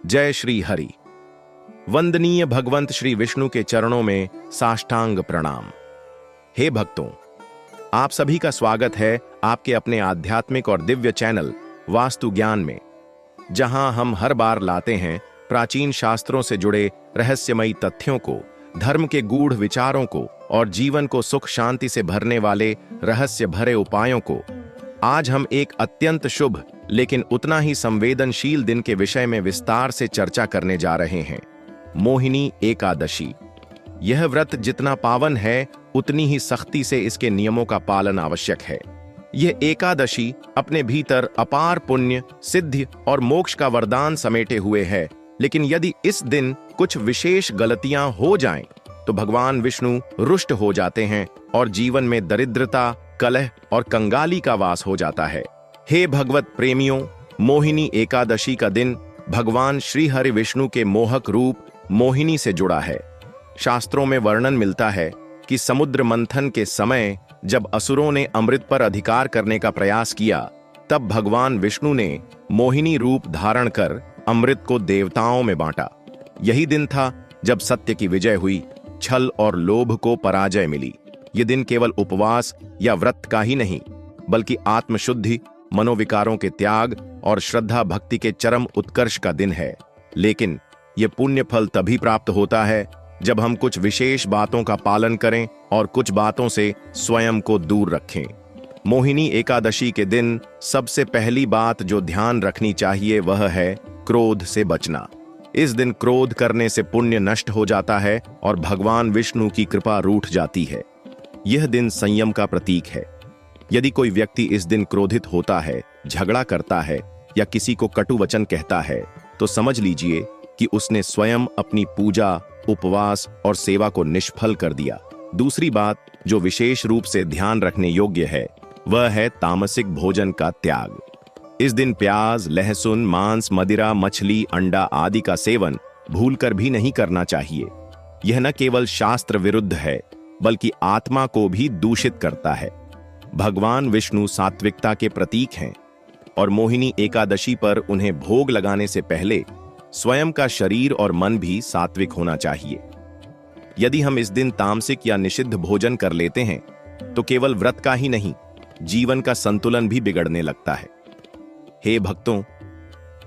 जय श्री हरि। वंदनीय भगवंत श्री विष्णु के चरणों में साष्टांग प्रणाम। हे भक्तों, आप सभी का स्वागत है आपके अपने आध्यात्मिक और दिव्य चैनल वास्तु ज्ञान में, जहां हम हर बार लाते हैं प्राचीन शास्त्रों से जुड़े रहस्यमयी तथ्यों को, धर्म के गूढ़ विचारों को और जीवन को सुख शांति से भरने वाले रहस्य भरे उपायों को। आज हम एक अत्यंत शुभ लेकिन उतना ही संवेदनशील दिन के विषय में विस्तार से चर्चा करने जा रहे हैं, मोहिनी एकादशी। यह व्रत जितना पावन है उतनी ही सख्ती से इसके नियमों का पालन आवश्यक है। यह एकादशी अपने भीतर अपार पुण्य, सिद्धि और मोक्ष का वरदान समेटे हुए है, लेकिन यदि इस दिन कुछ विशेष गलतियां हो जाएं, तो भगवान विष्णु रुष्ट हो जाते हैं और जीवन में दरिद्रता, कलह और कंगाली का वास हो जाता है। हे भगवत प्रेमियों, मोहिनी एकादशी का दिन भगवान श्री हरि विष्णु के मोहक रूप मोहिनी से जुड़ा है। शास्त्रों में वर्णन मिलता है कि समुद्र मंथन के समय जब असुरों ने अमृत पर अधिकार करने का प्रयास किया, तब भगवान विष्णु ने मोहिनी रूप धारण कर अमृत को देवताओं में बांटा। यही दिन था जब सत्य की विजय हुई, छल और लोभ को पराजय मिली। ये दिन केवल उपवास या व्रत का ही नहीं, बल्कि आत्मशुद्धि, मनोविकारों के त्याग और श्रद्धा भक्ति के चरम उत्कर्ष का दिन है। लेकिन यह पुण्य फल तभी प्राप्त होता है जब हम कुछ विशेष बातों का पालन करें और कुछ बातों से स्वयं को दूर रखें। मोहिनी एकादशी के दिन सबसे पहली बात जो ध्यान रखनी चाहिए वह है क्रोध से बचना। इस दिन क्रोध करने से पुण्य नष्ट हो जाता है और भगवान विष्णु की कृपा रूठ जाती है। यह दिन संयम का प्रतीक है। यदि कोई व्यक्ति इस दिन क्रोधित होता है, झगड़ा करता है या किसी को कटु वचन कहता है, तो समझ लीजिए कि उसने स्वयं अपनी पूजा, उपवास और सेवा को निष्फल कर दिया। दूसरी बात जो विशेष रूप से ध्यान रखने योग्य है वह है तामसिक भोजन का त्याग। इस दिन प्याज, लहसुन, मांस, मदिरा, मछली, अंडा आदि का सेवन भूलकर भी नहीं करना चाहिए। यह न केवल शास्त्र विरुद्ध है, बल्कि आत्मा को भी दूषित करता है। भगवान विष्णु सात्विकता के प्रतीक हैं और मोहिनी एकादशी पर उन्हें भोग लगाने से पहले स्वयं का शरीर और मन भी सात्विक होना चाहिए। यदि हम इस दिन तामसिक या निषिद्ध भोजन कर लेते हैं, तो केवल व्रत का ही नहीं, जीवन का संतुलन भी बिगड़ने लगता है। हे भक्तों,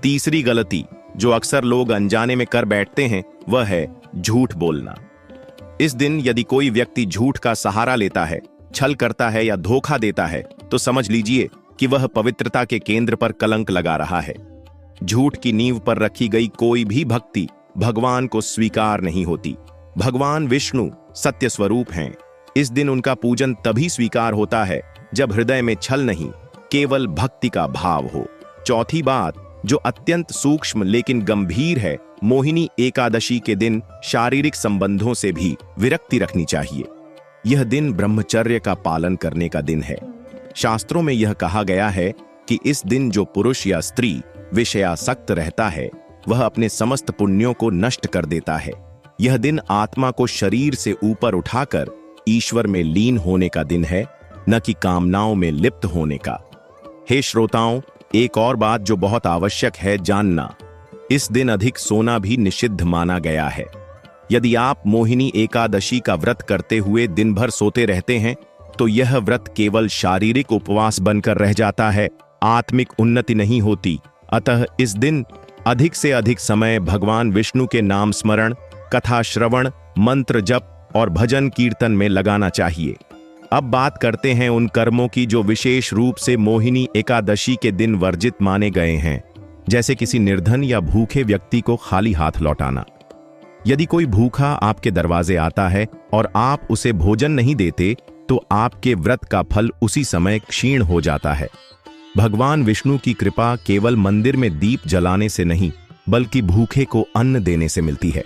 तीसरी गलती जो अक्सर लोग अनजाने में कर बैठते हैं वह है झूठ बोलना। इस दिन यदि कोई व्यक्ति झूठ का सहारा लेता है, छल करता है या धोखा देता है, तो समझ लीजिए कि वह पवित्रता के केंद्र पर कलंक लगा रहा है। झूठ की नींव पर रखी गई कोई भी भक्ति भगवान को स्वीकार नहीं होती। भगवान विष्णु सत्य स्वरूप हैं। इस दिन उनका पूजन तभी स्वीकार होता है जब हृदय में छल नहीं, केवल भक्ति का भाव हो। चौथी बात जो अत्यंत सूक्ष्म लेकिन गंभीर है, मोहिनी एकादशी के दिन शारीरिक संबंधों से भी विरक्ति रखनी चाहिए। यह दिन ब्रह्मचर्य का पालन करने का दिन है। शास्त्रों में यह कहा गया है कि इस दिन जो पुरुष या स्त्री विषयासक्त रहता है, वह अपने समस्त पुण्यों को नष्ट कर देता है। यह दिन आत्मा को शरीर से ऊपर उठाकर ईश्वर में लीन होने का दिन है, न कि कामनाओं में लिप्त होने का। हे श्रोताओं, एक और बात जो बहुत आवश्यक है जानना, इस दिन अधिक सोना भी निषिद्ध माना गया है। यदि आप मोहिनी एकादशी का व्रत करते हुए दिन भर सोते रहते हैं, तो यह व्रत केवल शारीरिक उपवास बनकर रह जाता है, आत्मिक उन्नति नहीं होती। अतः इस दिन अधिक से अधिक समय भगवान विष्णु के नाम स्मरण, कथा श्रवण, मंत्र जप और भजन कीर्तन में लगाना चाहिए। अब बात करते हैं उन कर्मों की जो विशेष रूप से मोहिनी एकादशी के दिन वर्जित माने गए हैं, जैसे किसी निर्धन या भूखे व्यक्ति को खाली हाथ लौटाना। यदि कोई भूखा आपके दरवाजे आता है और आप उसे भोजन नहीं देते, तो आपके व्रत का फल उसी समय क्षीण हो जाता है। भगवान विष्णु की कृपा केवल मंदिर में दीप जलाने से नहीं, बल्कि भूखे को अन्न देने से मिलती है।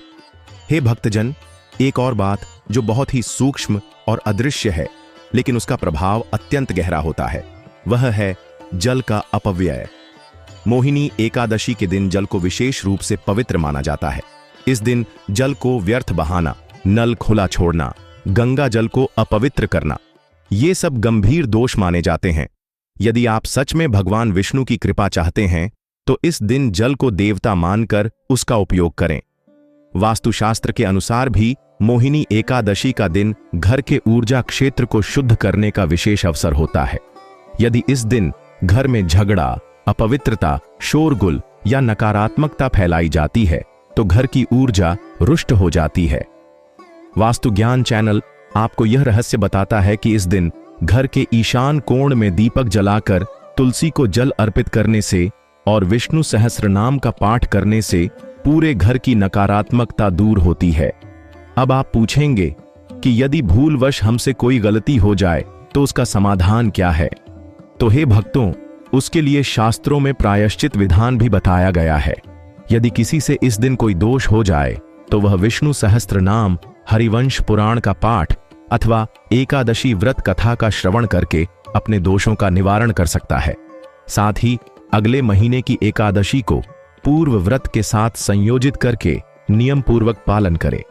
हे भक्तजन, एक और बात जो बहुत ही सूक्ष्म और अदृश्य है, लेकिन उसका प्रभाव अत्यंत गहरा होता है, वह है जल का अपव्यय। मोहिनी एकादशी के दिन जल को विशेष रूप से पवित्र माना जाता है। इस दिन जल को व्यर्थ बहाना, नल खुला छोड़ना, गंगा जल को अपवित्र करना, ये सब गंभीर दोष माने जाते हैं। यदि आप सच में भगवान विष्णु की कृपा चाहते हैं, तो इस दिन जल को देवता मानकर उसका उपयोग करें। वास्तुशास्त्र के अनुसार भी मोहिनी एकादशी का दिन घर के ऊर्जा क्षेत्र को शुद्ध करने का विशेष अवसर होता है। यदि इस दिन घर में झगड़ा, अपवित्रता, शोरगुल या नकारात्मकता फैलाई जाती है तो घर की ऊर्जा रुष्ट हो जाती है। वास्तु ज्ञान चैनल आपको यह रहस्य बताता है कि इस दिन घर के ईशान कोण में दीपक जलाकर तुलसी को जल अर्पित करने से और विष्णु सहस्त्रनाम का पाठ करने से पूरे घर की नकारात्मकता दूर होती है। अब आप पूछेंगे कि यदि भूलवश हमसे कोई गलती हो जाए तो उसका समाधान क्या है? तो हे भक्तों, उसके लिए शास्त्रों में प्रायश्चित विधान भी बताया गया है। यदि किसी से इस दिन कोई दोष हो जाए तो वह विष्णु सहस्त्रनाम, हरिवंश पुराण का पाठ अथवा एकादशी व्रत कथा का श्रवण करके अपने दोषों का निवारण कर सकता है। साथ ही अगले महीने की एकादशी को पूर्व व्रत के साथ संयोजित करके नियम पूर्वक पालन करें।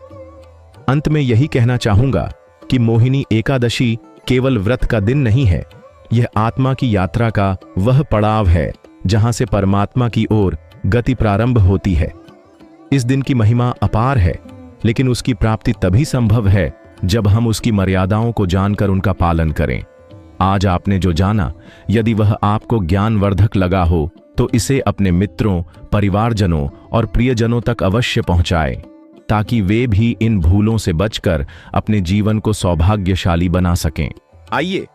अंत में यही कहना चाहूंगा कि मोहिनी एकादशी केवल व्रत का दिन नहीं है, यह आत्मा की यात्रा का वह पड़ाव है जहां से परमात्मा की ओर गति प्रारंभ होती है। इस दिन की महिमा अपार है, लेकिन उसकी प्राप्ति तभी संभव है जब हम उसकी मर्यादाओं को जानकर उनका पालन करें। आज आपने जो जाना, यदि वह आपको ज्ञानवर्धक लगा हो तो इसे अपने मित्रों, परिवारजनों और प्रियजनों तक अवश्य पहुंचाएं, ताकि वे भी इन भूलों से बचकर अपने जीवन को सौभाग्यशाली बना सकें। आइए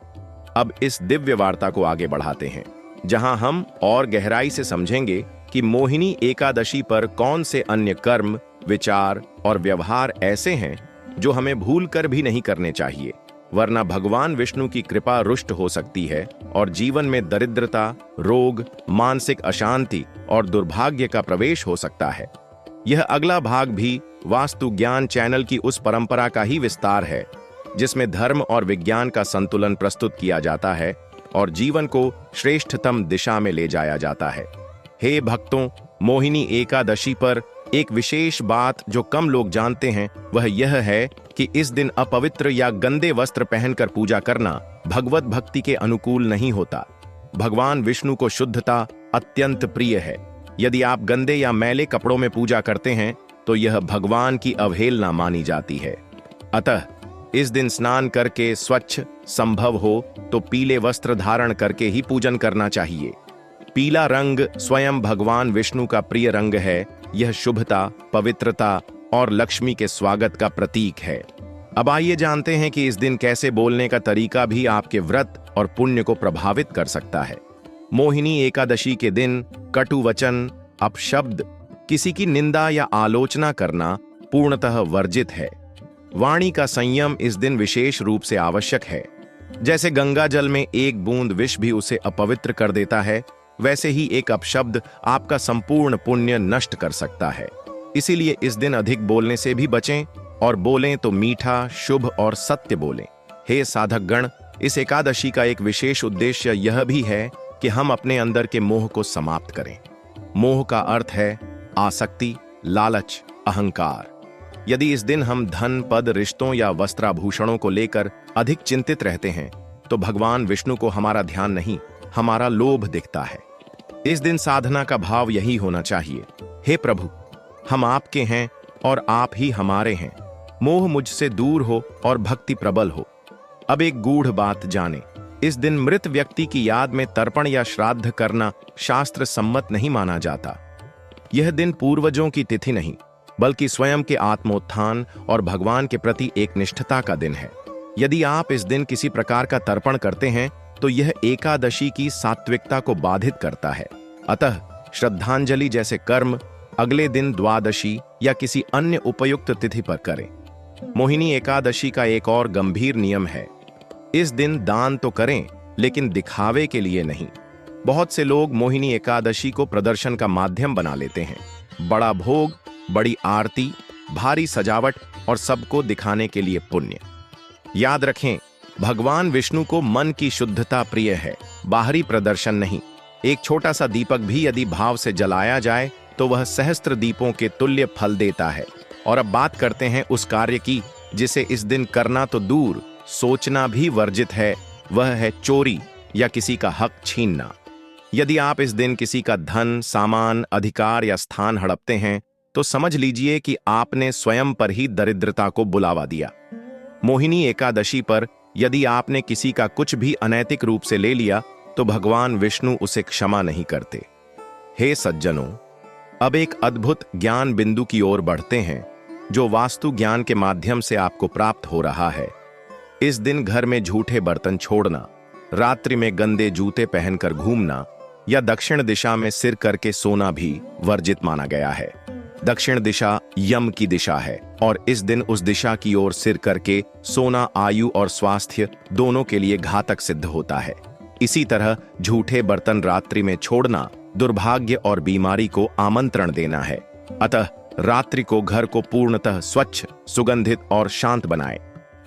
अब इस दिव्य वार्ता को आगे बढ़ाते हैं, जहां हम और गहराई से समझेंगे कि मोहिनी एकादशी पर कौन से अन्य कर्म, विचार और व्यवहार ऐसे हैं जो हमें भूल कर भी नहीं करने चाहिए, वरना भगवान विष्णु की कृपा रुष्ट हो सकती है और जीवन में दरिद्रता, रोग, मानसिक अशांति और दुर्भाग्य का प्रवेश हो सकता है। यह अगला भाग भी वास्तु ज्ञान चैनल की उस परंपरा का ही विस्तार है जिसमें धर्म और विज्ञान का संतुलन प्रस्तुत किया जाता है और जीवन को श्रेष्ठतम दिशा में ले जाया जाता है। हे भक्तों, मोहिनी एकादशी पर एक विशेष बात जो कम लोग जानते हैं वह यह है कि इस दिन अपवित्र या गंदे वस्त्र पहनकर पूजा करना भगवत भक्ति के अनुकूल नहीं होता। भगवान विष्णु को शुद्धता अत्यंत प्रिय है। यदि आप गंदे या मैले कपड़ों में पूजा करते हैं तो यह भगवान की अवहेलना मानी जाती है। अतः इस दिन स्नान करके स्वच्छ संभव हो तो पीले वस्त्र धारण करके ही पूजन करना चाहिए। पीला रंग स्वयं भगवान विष्णु का प्रिय रंग है। यह शुभता, पवित्रता और लक्ष्मी के स्वागत का प्रतीक है। अब आइए जानते हैं कि इस दिन कैसे बोलने का तरीका भी आपके व्रत और पुण्य को प्रभावित कर सकता है। मोहिनी एकादशी के दिन कटु वचन, अपशब्द, किसी की निंदा या आलोचना करना पूर्णतः वर्जित है। वाणी का संयम इस दिन विशेष रूप से आवश्यक है। जैसे गंगा जल में एक बूंद विष भी उसे अपवित्र कर देता है, वैसे ही एक अपशब्द आपका संपूर्ण पुण्य नष्ट कर सकता है। इसीलिए इस दिन अधिक बोलने से भी बचें और बोलें तो मीठा, शुभ और सत्य बोलें। हे साधक गण, इस एकादशी का एक विशेष उद्देश्य यह भी है कि हम अपने अंदर के मोह को समाप्त करें। मोह का अर्थ है आसक्ति, लालच, अहंकार। यदि इस दिन हम धन, पद, रिश्तों या वस्त्राभूषणों को लेकर अधिक चिंतित रहते हैं तो भगवान विष्णु को हमारा ध्यान नहीं, हमारा लोभ दिखता है। इस दिन साधना का भाव यही होना चाहिए, हे प्रभु, हम आपके हैं और आप ही हमारे हैं। मोह मुझसे दूर हो और भक्ति प्रबल हो। अब एक गूढ़ बात जाने, इस दिन मृत व्यक्ति की याद में तर्पण या श्राद्ध करना शास्त्र सम्मत नहीं माना जाता। यह दिन पूर्वजों की तिथि नहीं, बल्कि स्वयं के आत्मोत्थान और भगवान के प्रति एक निष्ठता का दिन है। यदि आप इस दिन किसी प्रकार का तर्पण करते हैं तो यह एकादशी की सात्विकता को बाधित करता है। अतः श्रद्धांजलि जैसे कर्म अगले दिन द्वादशी या किसी अन्य उपयुक्त तिथि पर करें। मोहिनी एकादशी का एक और गंभीर नियम है, इस दिन दान तो करें लेकिन दिखावे के लिए नहीं। बहुत से लोग मोहिनी एकादशी को प्रदर्शन का माध्यम बना लेते हैं। बड़ा भोग, बड़ी आरती, भारी सजावट और सबको दिखाने के लिए पुण्य। याद रखें, भगवान विष्णु को मन की शुद्धता प्रिय है, बाहरी प्रदर्शन नहीं। एक छोटा सा दीपक भी यदि भाव से जलाया जाए तो वह सहस्त्र दीपों के तुल्य फल देता है। और अब बात करते हैं उस कार्य की जिसे इस दिन करना तो दूर, सोचना भी वर्जित है। वह है चोरी या किसी का हक छीनना। यदि आप इस दिन किसी का धन, सामान, अधिकार या स्थान हड़पते हैं तो समझ लीजिए कि आपने स्वयं पर ही दरिद्रता को बुलावा दिया। मोहिनी एकादशी पर यदि आपने किसी का कुछ भी अनैतिक रूप से ले लिया तो भगवान विष्णु उसे क्षमा नहीं करते। हे सज्जनों, अब एक अद्भुत ज्ञान बिंदु की ओर बढ़ते हैं जो वास्तु ज्ञान के माध्यम से आपको प्राप्त हो रहा है। इस दिन घर में झूठे बर्तन छोड़ना, रात्रि में गंदे जूते पहनकर घूमना या दक्षिण दिशा में सिर करके सोना भी वर्जित माना गया है। दक्षिण दिशा यम की दिशा है और इस दिन उस दिशा की ओर सिर करके सोना आयु और स्वास्थ्य दोनों के लिए घातक सिद्ध होता है। इसी तरह झूठे बर्तन रात्रि में छोड़ना दुर्भाग्य और बीमारी को आमंत्रण देना है। अतः रात्रि को घर को पूर्णतः स्वच्छ, सुगंधित और शांत बनाएं।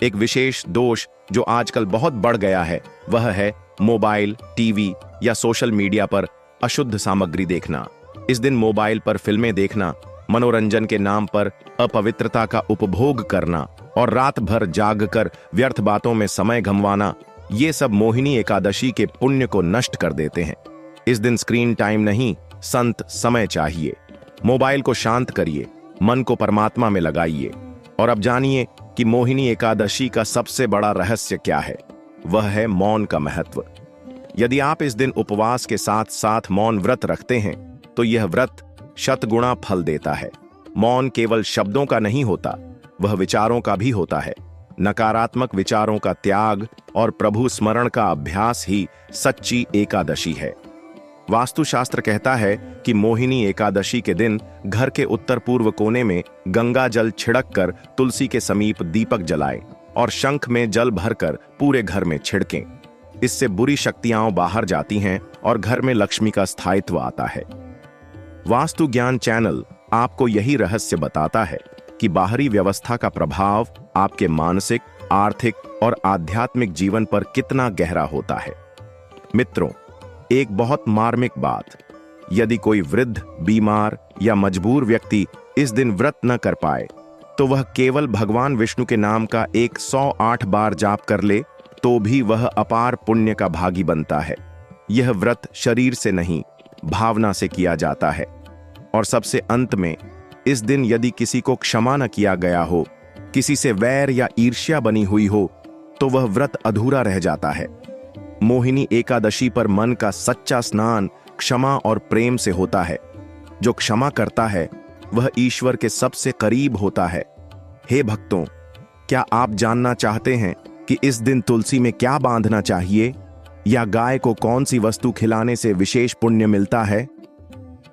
एक विशेष दोष जो आजकल बहुत बढ़ गया है वह है मोबाइल, टीवी या सोशल मीडिया पर अशुद्ध सामग्री देखना। इस दिन मोबाइल पर फिल्में देखना, मनोरंजन के नाम पर अपवित्रता का उपभोग करना और रात भर जागकर व्यर्थ बातों में समय गंवाना, ये सब मोहिनी एकादशी के पुण्य को नष्ट कर देते हैं। इस दिन स्क्रीन टाइम नहीं, संत समय चाहिए। मोबाइल को शांत करिए, मन को परमात्मा में लगाइए। और अब जानिए कि मोहिनी एकादशी का सबसे बड़ा रहस्य क्या है। वह है मौन का महत्व। यदि आप इस दिन उपवास के साथ साथ मौन व्रत रखते हैं तो यह व्रत शतगुणा फल देता है। मौन केवल शब्दों का नहीं होता, वह विचारों का भी होता है। नकारात्मक विचारों का त्याग और प्रभु स्मरण का अभ्यास ही सच्ची एकादशी है। वास्तुशास्त्र कहता है कि मोहिनी एकादशी के दिन घर के उत्तर पूर्व कोने में गंगा जल छिड़क कर तुलसी के समीप दीपक जलाएं और शंख में जल भरकर पूरे घर में छिड़कें। इससे बुरी शक्तियां बाहर जाती हैं और घर में लक्ष्मी का स्थायित्व आता है। वास्तु ज्ञान चैनल आपको यही रहस्य बताता है कि बाहरी व्यवस्था का प्रभाव आपके मानसिक, आर्थिक और आध्यात्मिक जीवन पर कितना गहरा होता है। मित्रों, एक बहुत मार्मिक बात, यदि कोई वृद्ध, बीमार या मजबूर व्यक्ति इस दिन व्रत न कर पाए तो वह केवल भगवान विष्णु के नाम का 108 बार जाप कर ले तो भी वह अपार पुण्य का भागी बनता है। यह व्रत शरीर से नहीं, भावना से किया जाता है। और सबसे अंत में, इस दिन यदि किसी को क्षमा न किया गया हो, किसी से वैर या ईर्ष्या बनी हुई हो, तो वह व्रत अधूरा रह जाता है। मोहिनी एकादशी पर मन का सच्चा स्नान क्षमा और प्रेम से होता है। जो क्षमा करता है वह ईश्वर के सबसे करीब होता है। हे भक्तों, क्या आप जानना चाहते हैं कि इस दिन तुलसी में क्या बांधना चाहिए या गाय को कौन सी वस्तु खिलाने से विशेष पुण्य मिलता है?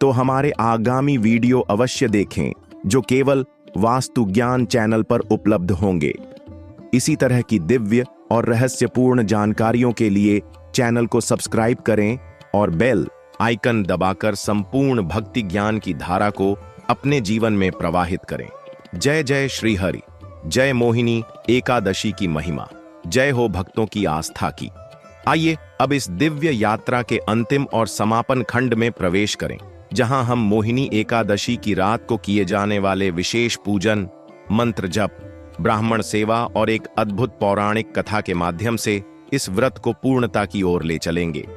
तो हमारे आगामी वीडियो अवश्य देखें जो केवल वास्तु ज्ञान चैनल पर उपलब्ध होंगे। इसी तरह की दिव्य और रहस्यपूर्ण जानकारियों के लिए चैनल को सब्सक्राइब करें और बेल आइकन दबाकर संपूर्ण भक्ति ज्ञान की धारा को अपने जीवन में प्रवाहित करें। जय जय श्री हरि, जय मोहिनी एकादशी की महिमा, जय हो भक्तों की आस्था की। आइए अब इस दिव्य यात्रा के अंतिम और समापन खंड में प्रवेश करें, जहां हम मोहिनी एकादशी की रात को किए जाने वाले विशेष पूजन, मंत्र जप, ब्राह्मण सेवा और एक अद्भुत पौराणिक कथा के माध्यम से इस व्रत को पूर्णता की ओर ले चलेंगे।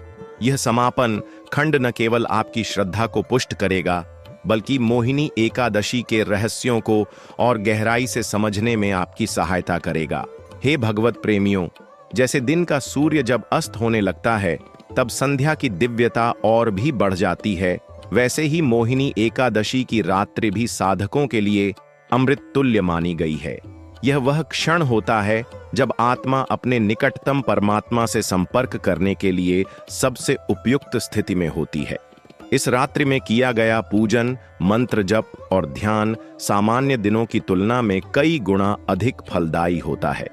यह समापन खंड न केवल आपकी श्रद्धा को पुष्ट करेगा, बल्कि मोहिनी एकादशी के रहस्यों को और गहराई से समझने में आपकी सहायता करेगा। हे भगवत प्रेमियों, जैसे दिन का सूर्य जब अस्त होने लगता है तब संध्या की दिव्यता और भी बढ़ जाती है, वैसे ही मोहिनी एकादशी की रात्रि भी साधकों के लिए अमृत तुल्य मानी गई है। यह वह क्षण होता है जब आत्मा अपने निकटतम परमात्मा से संपर्क करने के लिए सबसे उपयुक्त स्थिति में होती है। इस रात्रि में किया गया पूजन, मंत्र जप और ध्यान सामान्य दिनों की तुलना में कई गुना अधिक फलदायी होता है।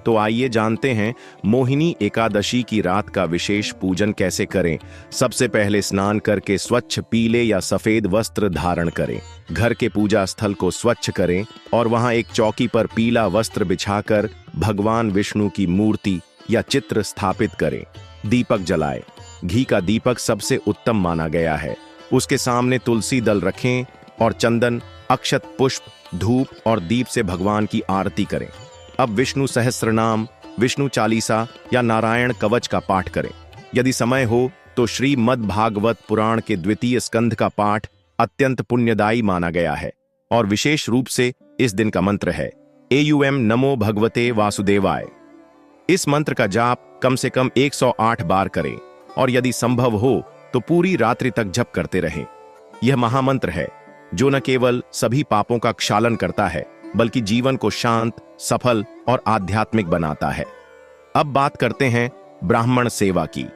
तो आइए जानते हैं मोहिनी एकादशी की रात का विशेष पूजन कैसे करें। सबसे पहले स्नान करके स्वच्छ पीले या सफेद वस्त्र धारण करें। घर के पूजा स्थल को स्वच्छ करें और वहां एक चौकी पर पीला वस्त्र बिछाकर भगवान विष्णु की मूर्ति या चित्र स्थापित करें। दीपक जलाएं। घी का दीपक सबसे उत्तम माना गया है। उसके सामने तुलसी दल रखें और चंदन, अक्षत पुष्प, धूप और दीप से भगवान की आरती करें। अब विष्णु सहस्त्रनाम, विष्णु चालीसा या नारायण कवच का पाठ करें। यदि समय हो तो श्रीमद् भागवत पुराण के द्वितीय स्कंध का पाठ अत्यंत पुण्यदायी माना गया है और विशेष रूप से इस दिन का मंत्र है एयूएम नमो भगवते वासुदेवाय। इस मंत्र का जाप कम से कम 108 बार करें और यदि संभव हो तो पूरी रात्रि तक जप करते रहें। यह महामंत्र है जो न केवल सभी पापों का क्षालन करता है बल्कि जीवन को शांत, सफल और आध्यात्मिक बनाता है। अब बात करते हैं ब्राह्मण सेवा की।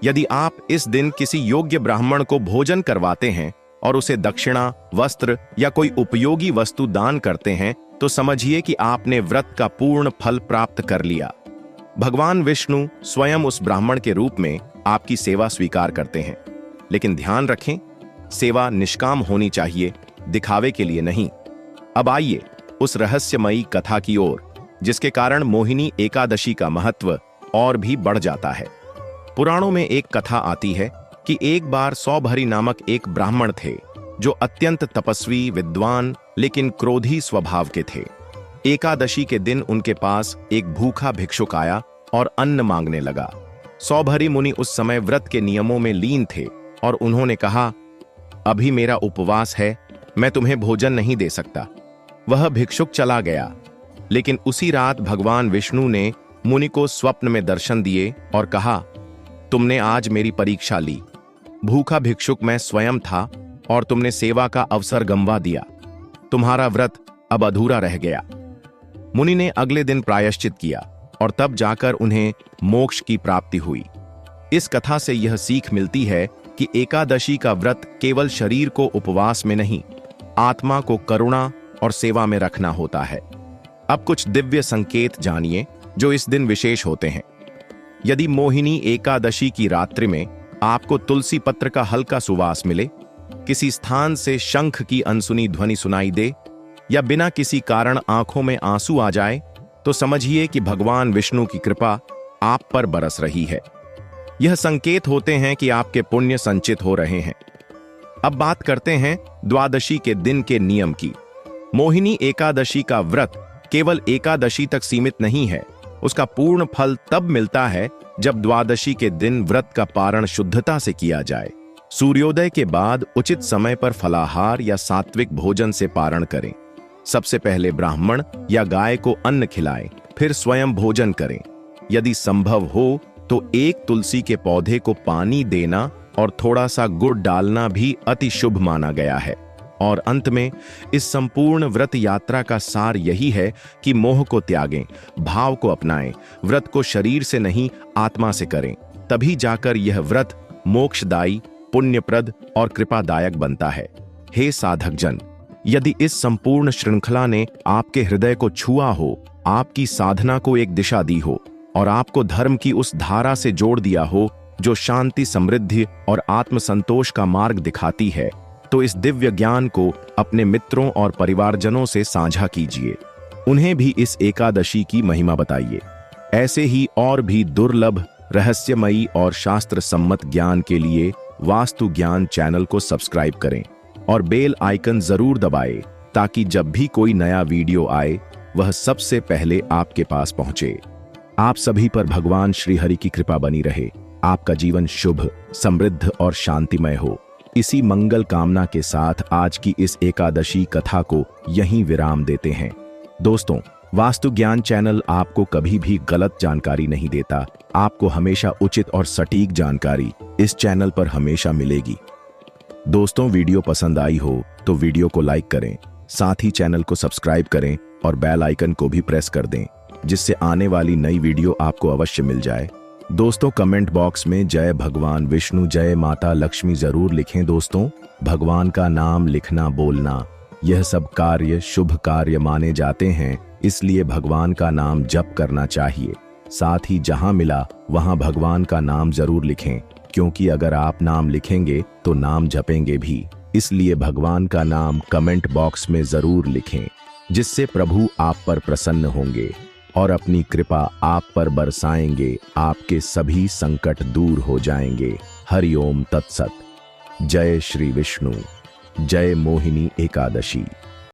यदि आप इस दिन किसी योग्य ब्राह्मण को भोजन करवाते हैं और उसे दक्षिणा, वस्त्र या कोई उपयोगी वस्तु दान करते हैं तो समझिए कि आपने व्रत का पूर्ण फल प्राप्त कर लिया। भगवान विष्णु स्वयं उस ब्राह्मण के रूप में आपकी सेवा स्वीकार करते हैं। लेकिन ध्यान रखें, सेवा निष्काम होनी चाहिए, दिखावे के लिए नहीं। अब आइए उस रहस्यमयी कथा की ओर जिसके कारण मोहिनी एकादशी का महत्व और भी बढ़ जाता है। पुराणों में एक कथा आती है कि एक बार सौभरी नामक एक ब्राह्मण थे जो अत्यंत तपस्वी, विद्वान लेकिन क्रोधी स्वभाव के थे। एकादशी के दिन उनके पास एक भूखा भिक्षुक आया और अन्न मांगने लगा। सौभरी मुनि उस समय व्रत के नियमों में लीन थे और उन्होंने कहा, अभी मेरा उपवास है, मैं तुम्हें भोजन नहीं दे सकता। वह भिक्षुक चला गया। लेकिन उसी रात भगवान विष्णु ने मुनि को स्वप्न में दर्शन दिए और कहा, तुमने आज मेरी परीक्षा ली। भूखा भिक्षुक मैं स्वयं था और तुमने सेवा का अवसर गंवा दिया। तुम्हारा व्रत अब अधूरा रह गया। मुनि ने अगले दिन प्रायश्चित किया और तब जाकर उन्हें मोक्ष की प्राप्ति हुई। इस कथा से यह सीख मिलती है कि एकादशी का व्रत केवल शरीर को उपवास में नहीं, आत्मा को करुणा और सेवा में रखना होता है। अब कुछ दिव्य संकेत जानिए जो इस दिन विशेष होते हैं। यदि मोहिनी एकादशी की रात्रि में आपको तुलसी पत्र का हल्का सुवास मिले, किसी स्थान से शंख की अनसुनी ध्वनि सुनाई दे या बिना किसी कारण आंखों में आंसू आ जाए, तो समझिए कि भगवान विष्णु की कृपा आप पर बरस रही है। यह संकेत होते हैं कि आपके पुण्य संचित हो रहे हैं। अब बात करते हैं द्वादशी के दिन के नियम की। मोहिनी एकादशी का व्रत केवल एकादशी तक सीमित नहीं है। उसका पूर्ण फल तब मिलता है जब द्वादशी के दिन व्रत का पारण शुद्धता से किया जाए। सूर्योदय के बाद उचित समय पर फलाहार या सात्विक भोजन से पारण करें। सबसे पहले ब्राह्मण या गाय को अन्न खिलाएं, फिर स्वयं भोजन करें। यदि संभव हो तो एक तुलसी के पौधे को पानी देना और थोड़ा सा गुड़ डालना भी अति शुभ माना गया है। और अंत में इस संपूर्ण व्रत यात्रा का सार यही है कि मोह को त्यागें, भाव को अपनाएं, व्रत को शरीर से नहीं आत्मा से करें। तभी जाकर यह व्रत मोक्षदायी, पुण्यप्रद और कृपादायक बनता है। हे साधक जन, यदि इस संपूर्ण श्रृंखला ने आपके हृदय को छुआ हो, आपकी साधना को एक दिशा दी हो और आपको धर्म की उस धारा से जोड़ दिया हो जो शांति, समृद्धि और आत्मसंतोष का मार्ग दिखाती है, तो इस दिव्य ज्ञान को अपने मित्रों और परिवारजनों से साझा कीजिए। उन्हें भी इस एकादशी की महिमा बताइए। ऐसे ही और भी दुर्लभ, रहस्यमयी और शास्त्र सम्मत ज्ञान के लिए वास्तु ज्ञान चैनल को सब्सक्राइब करें और बेल आइकन जरूर दबाएं ताकि जब भी कोई नया वीडियो आए वह सबसे पहले आपके पास पहुंचे। आप सभी पर भगवान श्री हरि की कृपा बनी रहे। आपका जीवन शुभ, समृद्ध और शांतिमय हो। इसी मंगल कामना के साथ आज की इस एकादशी कथा को यहीं विराम देते हैं। दोस्तों, वास्तु ज्ञान चैनल आपको कभी भी गलत जानकारी नहीं देता। आपको हमेशा उचित और सटीक जानकारी इस चैनल पर हमेशा मिलेगी। दोस्तों, वीडियो पसंद आई हो तो वीडियो को लाइक करें, साथ ही चैनल को सब्सक्राइब करें और बेल आइकन को भी प्रेस कर दें, जिससे आने वाली नई वीडियो आपको अवश्य मिल जाए। दोस्तों, कमेंट बॉक्स में जय भगवान विष्णु, जय माता लक्ष्मी जरूर लिखें। दोस्तों, भगवान का नाम लिखना, बोलना, यह सब कार्य शुभ कार्य माने जाते हैं, इसलिए भगवान का नाम जप करना चाहिए। साथ ही जहां मिला वहां भगवान का नाम जरूर लिखें, क्योंकि अगर आप नाम लिखेंगे तो नाम जपेंगे भी। इसलिए भगवान का नाम कमेंट बॉक्स में जरूर लिखें, जिससे प्रभु आप पर प्रसन्न होंगे और अपनी कृपा आप पर बरसाएंगे। आपके सभी संकट दूर हो जाएंगे। हरि ओम तत्सत। जय श्री विष्णु। जय मोहिनी एकादशी।